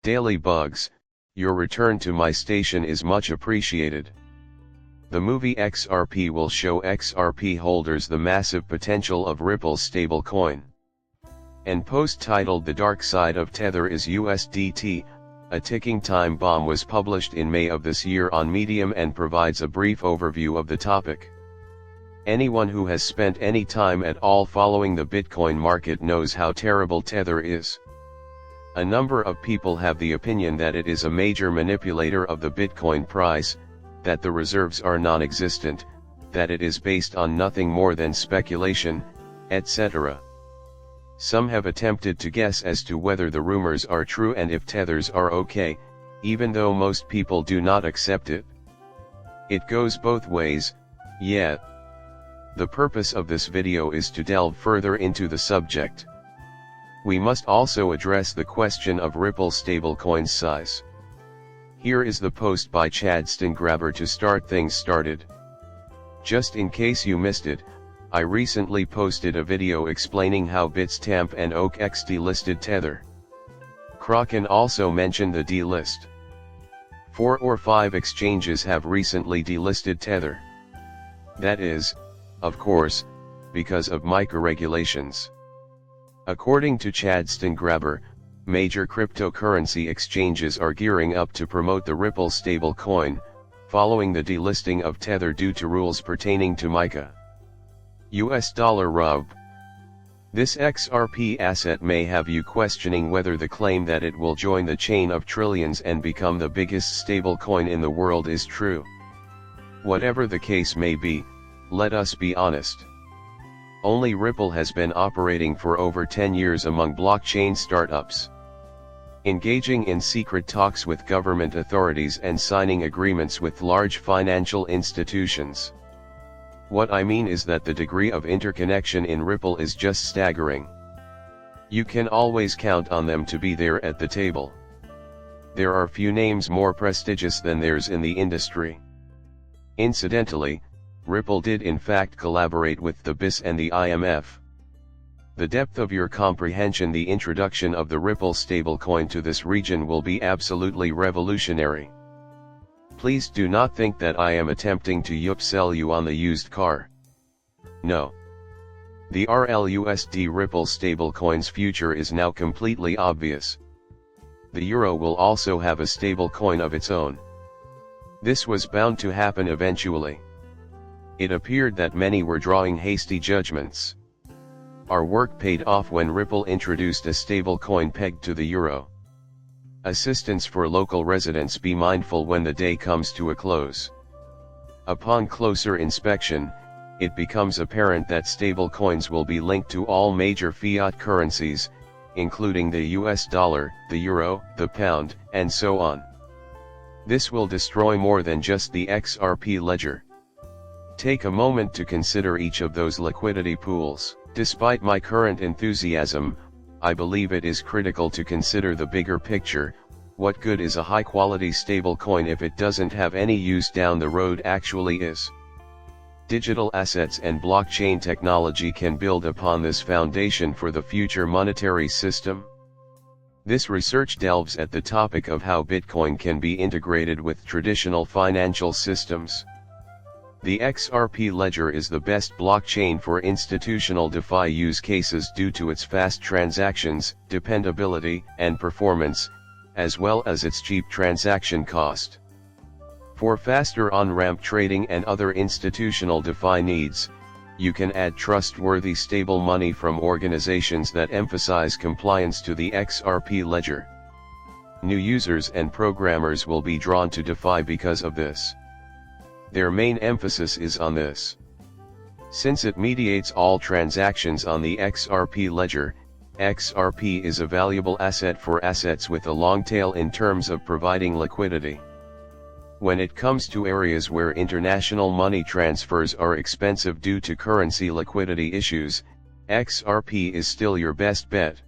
Daily Bugs, your return to my station is much appreciated. The movie XRP will show XRP holders the massive potential of Ripple's stablecoin. And post titled "The Dark Side of Tether is USDT, a ticking time bomb" was published in May of this year on Medium and provides a brief overview of the topic. Anyone who has spent any time at all following the Bitcoin market knows how terrible Tether is. A number of people have the opinion that it is a major manipulator of the Bitcoin price, that the reserves are non-existent, that it is based on nothing more than speculation, etc. Some have attempted to guess as to whether the rumors are true and if tethers are okay, even though most people do not accept it. It goes both ways, yeah. The purpose of this video is to delve further into the subject. We must also address the question of Ripple's stablecoin's size. Here is the post by Chadstengrabber to start things started. Just in case you missed it, I recently posted a video explaining how Bitstamp and OKX delisted Tether. Kraken also mentioned the delist. 4 or 5 exchanges have recently delisted Tether. That is, of course, because of MiCA regulations. According to Chadstengrabber, major cryptocurrency exchanges are gearing up to promote the Ripple stablecoin, following the delisting of Tether due to rules pertaining to MiCA. US dollar rub. This XRP asset may have you questioning whether the claim that it will join the chain of trillions and become the biggest stablecoin in the world is true. Whatever the case may be, let us be honest. Only Ripple has been operating for over 10 years among blockchain startups, engaging in secret talks with government authorities and signing agreements with large financial institutions. What I mean is that the degree of interconnection in Ripple is just staggering. You can always count on them to be there at the table. There are few names more prestigious than theirs in the industry. Incidentally, Ripple did in fact collaborate with the BIS and the IMF. The depth of your comprehension, the introduction of the Ripple stablecoin to this region will be absolutely revolutionary. Please do not think that I am attempting to sell you on the used car. No. The RLUSD Ripple stablecoin's future is now completely obvious. The euro will also have a stablecoin of its own. This was bound to happen eventually. It appeared that many were drawing hasty judgments. Our work paid off when Ripple introduced a stablecoin pegged to the euro. Assistance for local residents: be mindful when the day comes to a close. Upon closer inspection, it becomes apparent that stablecoins will be linked to all major fiat currencies, including the US dollar, the euro, the pound, and so on. This will destroy more than just the XRP ledger. Take a moment to consider each of those liquidity pools. Despite my current enthusiasm, I believe it is critical to consider the bigger picture. What good is a high-quality stablecoin if it doesn't have any use down the road? Actually is. Digital assets and blockchain technology can build upon this foundation for the future monetary system. This research delves at the topic of how Bitcoin can be integrated with traditional financial systems. The XRP ledger is the best blockchain for institutional DeFi use cases due to its fast transactions, dependability, and performance, as well as its cheap transaction cost. For faster on-ramp trading and other institutional DeFi needs, you can add trustworthy stable money from organizations that emphasize compliance to the XRP ledger. New users and programmers will be drawn to DeFi because of this. Their main emphasis is on this. Since it mediates all transactions on the XRP ledger, XRP is a valuable asset for assets with a long tail in terms of providing liquidity. When it comes to areas where international money transfers are expensive due to currency liquidity issues, XRP is still your best bet.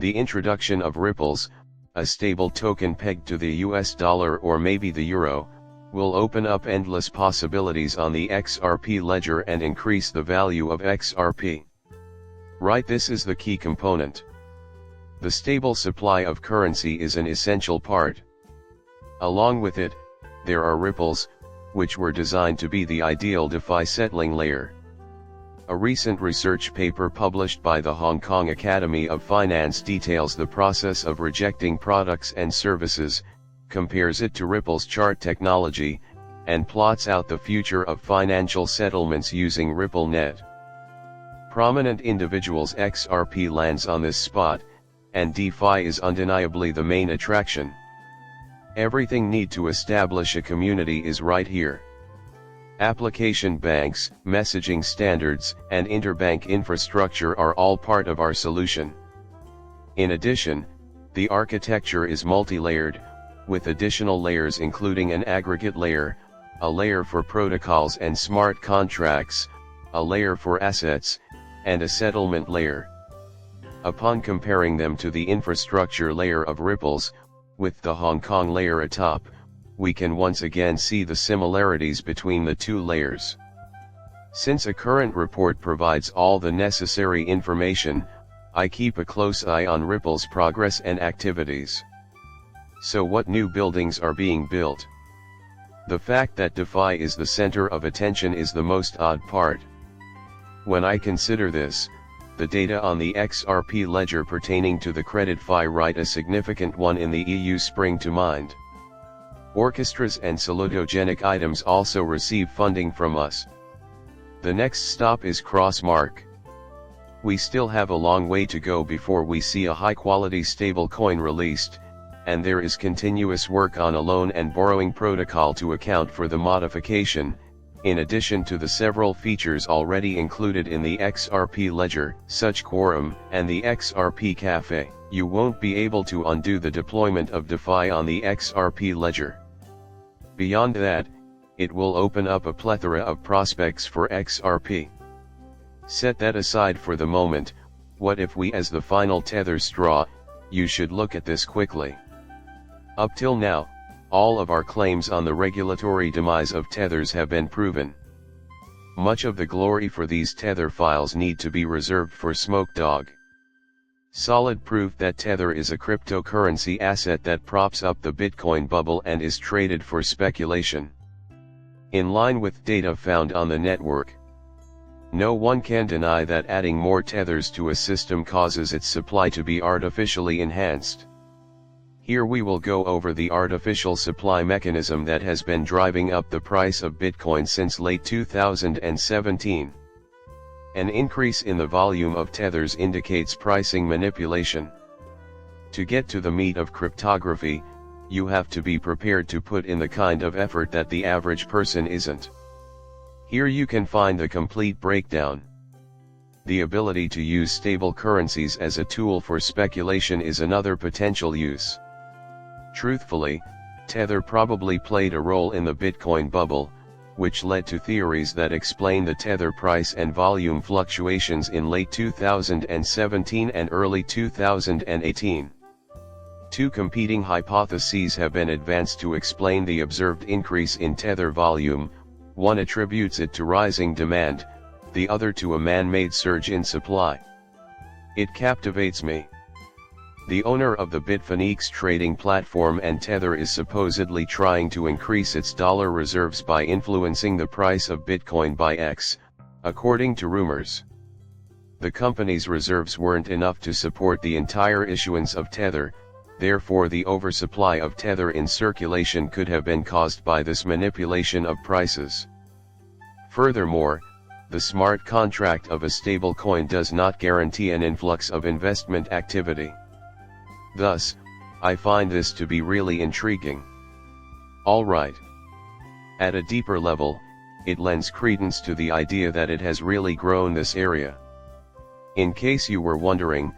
The introduction of Ripple's, a stable token pegged to the US dollar or maybe the euro, will open up endless possibilities on the XRP ledger and increase the value of XRP. Right, this is the key component. The stable supply of currency is an essential part. Along with it, there are ripples, which were designed to be the ideal DeFi settling layer. A recent research paper published by the Hong Kong Academy of Finance details the process of rejecting products and services, compares it to Ripple's chart technology, and plots out the future of financial settlements using RippleNet. Prominent individuals XRP lands on this spot, and DeFi is undeniably the main attraction. Everything need to establish a community is right here. Application banks, messaging standards, and interbank infrastructure are all part of our solution. In addition, the architecture is multi-layered, with additional layers including an aggregate layer, a layer for protocols and smart contracts, a layer for assets, and a settlement layer. Upon comparing them to the infrastructure layer of Ripples, with the Hong Kong layer atop, we can once again see the similarities between the two layers. Since a current report provides all the necessary information, I keep a close eye on Ripple's progress and activities. So what new buildings are being built? The fact that DeFi is the center of attention is the most odd part. When I consider this, the data on the XRP ledger pertaining to the CreditFi write a significant one in the EU spring to mind. Orchestras and salutogenic items also receive funding from us. The next stop is Crossmark. We still have a long way to go before we see a high-quality stablecoin released, and there is continuous work on a loan and borrowing protocol to account for the modification, in addition to the several features already included in the XRP ledger, such Quorum, and the XRP Cafe. You won't be able to undo the deployment of DeFi on the XRP ledger. Beyond that, it will open up a plethora of prospects for XRP. Set that aside for the moment. What if we as the final Tether straw? You should look at this quickly. Up till now, all of our claims on the regulatory demise of Tethers have been proven. Much of the glory for these Tether files need to be reserved for Smokedog. Solid proof that Tether is a cryptocurrency asset that props up the Bitcoin bubble and is traded for speculation. In line with data found on the network, no one can deny that adding more Tethers to a system causes its supply to be artificially enhanced. Here we will go over the artificial supply mechanism that has been driving up the price of Bitcoin since late 2017. An increase in the volume of Tethers indicates pricing manipulation. To get to the meat of cryptography, you have to be prepared to put in the kind of effort that the average person isn't. Here you can find the complete breakdown. The ability to use stable currencies as a tool for speculation is another potential use. Truthfully, Tether probably played a role in the Bitcoin bubble, which led to theories that explain the Tether price and volume fluctuations in late 2017 and early 2018. Two competing hypotheses have been advanced to explain the observed increase in Tether volume. One attributes it to rising demand, the other to a man-made surge in supply. It captivates me. The owner of the Bitfinex trading platform and Tether is supposedly trying to increase its dollar reserves by influencing the price of Bitcoin by X, according to rumors. The company's reserves weren't enough to support the entire issuance of Tether, therefore the oversupply of Tether in circulation could have been caused by this manipulation of prices. Furthermore, the smart contract of a stablecoin does not guarantee an influx of investment activity. Thus, I find this to be really intriguing. Alright. At a deeper level, it lends credence to the idea that it has really grown this area. In case you were wondering,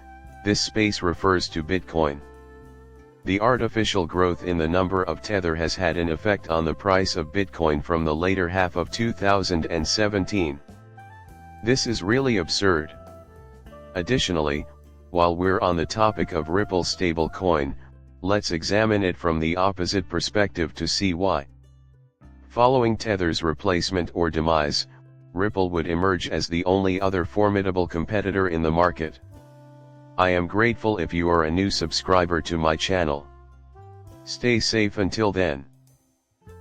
this space refers to Bitcoin. The artificial growth in the number of Tether has had an effect on the price of Bitcoin from the later half of 2017. This is really absurd. Additionally, while we're on the topic of Ripple stablecoin, let's examine it from the opposite perspective to see why. Following Tether's replacement or demise, Ripple would emerge as the only other formidable competitor in the market. I am grateful if you are a new subscriber to my channel. Stay safe until then.